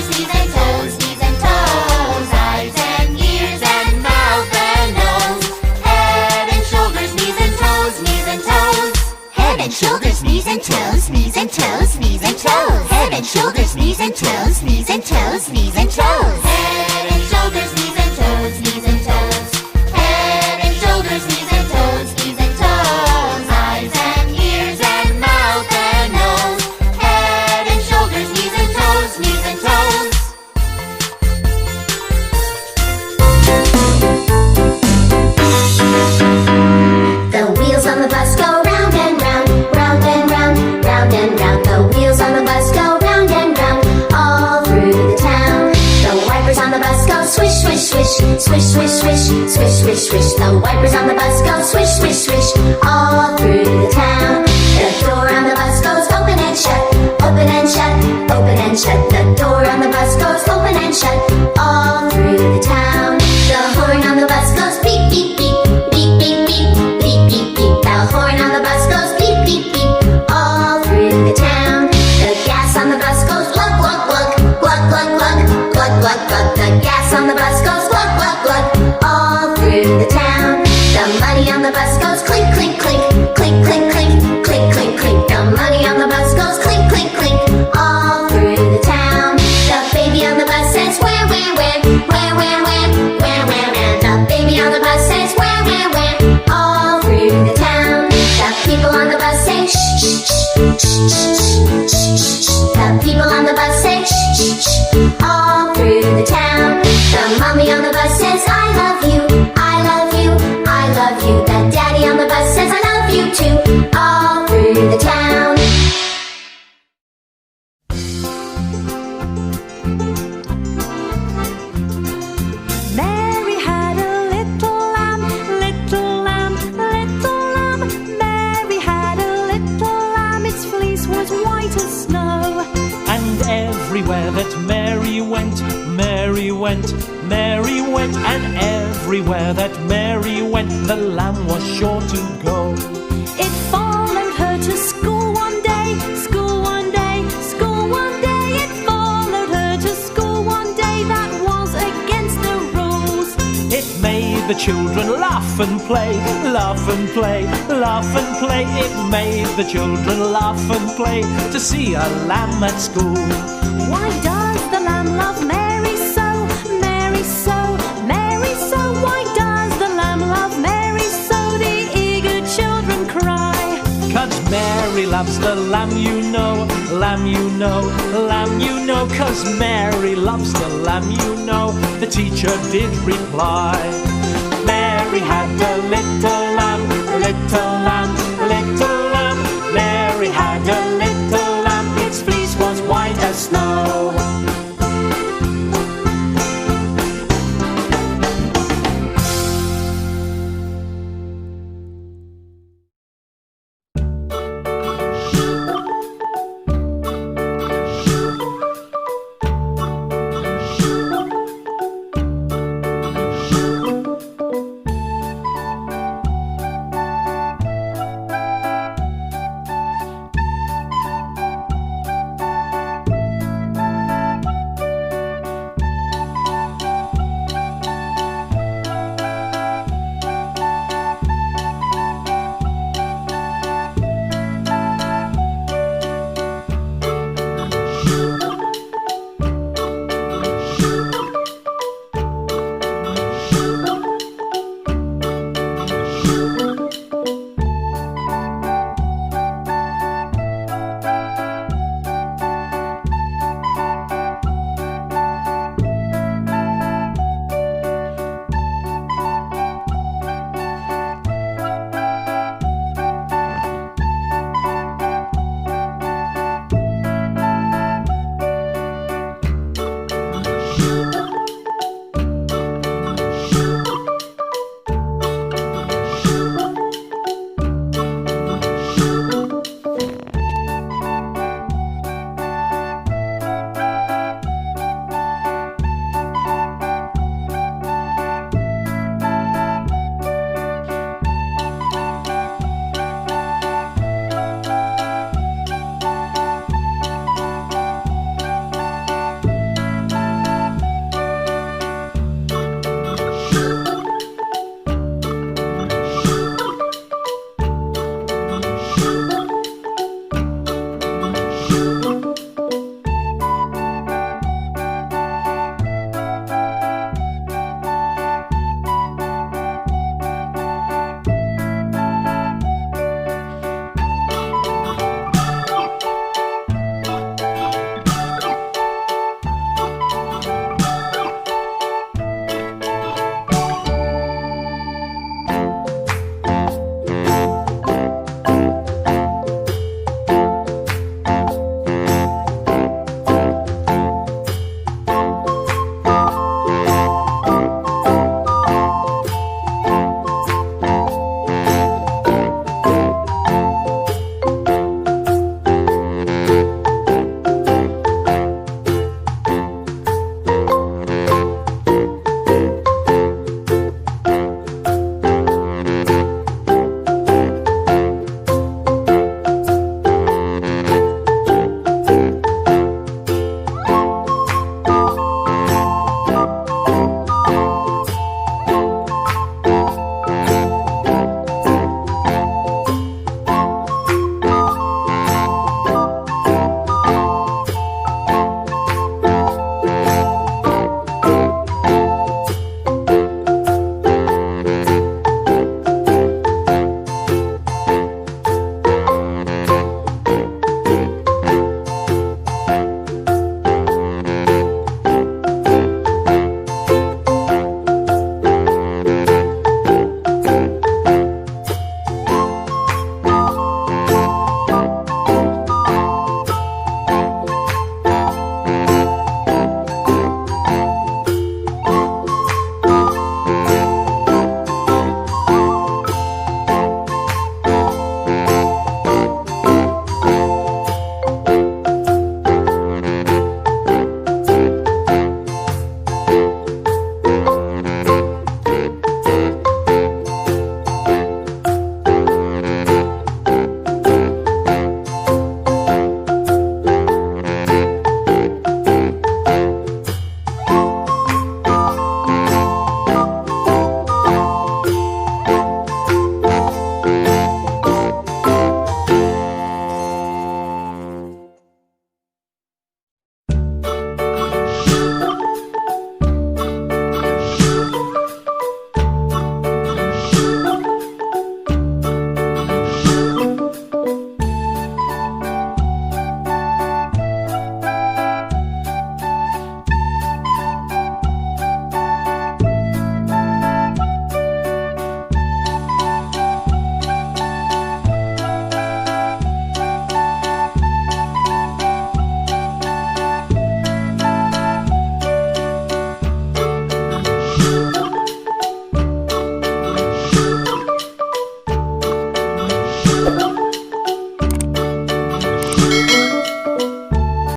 shoulders, knees and toes, knees and toes, eyes and ears and mouth and nose. Head and shoulders, knees and toes, knees and toes. Head and shoulders, knees and toes, knees and toes, knees and toes. Head and shoulders, knees and toes, knees and toes, knees and toes. Head and shoulders, knees and toes, knees and toes. Head and shoulders, knees and toes, knees and toes. Eyes and ears and mouth and nose. Head and shoulders, knees and toes, knees and toes. The wheels on the bus go round and round, round and round, round and round. The wheels on the bus go round and round, all through the town. The wipers on the bus go swish, swish, swish, swish, swish, swish, swish, swish, swish. The wipers on the bus go swish, swish, swish, all through the town. The door on the bus goes open and shut, open and shut, open and shut. The door on the bus goes open and shut, all through the town. The horn on the bus goes beep, beep, beep, beep, beep, beep, beep, beep, beep. The horn on the bus goes beep, beep, beep, all through the town. The gas on the bus goes glug, glug, glug, glug, glug, glug, glug, glug, glug. The gas on the bus goes glug, glug, glug, all through the town. The money on the bus goes clink, clink, clink, clink, clink, clink, clink, clink, clink. The money on the bus goes clink, clink, clink, all through the town. The baby on the bus says where, where, where, where, where, where, where, where, where. The baby on the bus says where, all through the town. The people on the bus say shh, shh, shh, shh, shh, shh, shh. The people on the bus say shh, shh, shh, all through the town. The mommy on the bus says I love you, I love you, I love you. The daddy on the bus says I love you too, all through the town. Mary had a little lamb, little lamb, little lamb. Mary had a little lamb, its fleece was white as snow. And everywhere that Mary went, Mary went, Mary went. And everywhere that Mary went, the lamb was sure to go. It followed her to school one day, school one day, school one day. It followed her to school one day, that was against the rules. It made the children laugh and play, laugh and play, laugh and play. It made the children laugh and play to see a lamb at school. Why does the lamb love Mary so, Mary so, Mary so? Why does the lamb love Mary so? The eager children cry. 'Cause Mary loves the lamb, you know, lamb, you know, lamb, you know. 'Cause Mary loves the lamb, you know, the teacher did reply. Mary had a little lamb, little lamb, little lamb. Mary had a little lamb, its fleece was white as snow.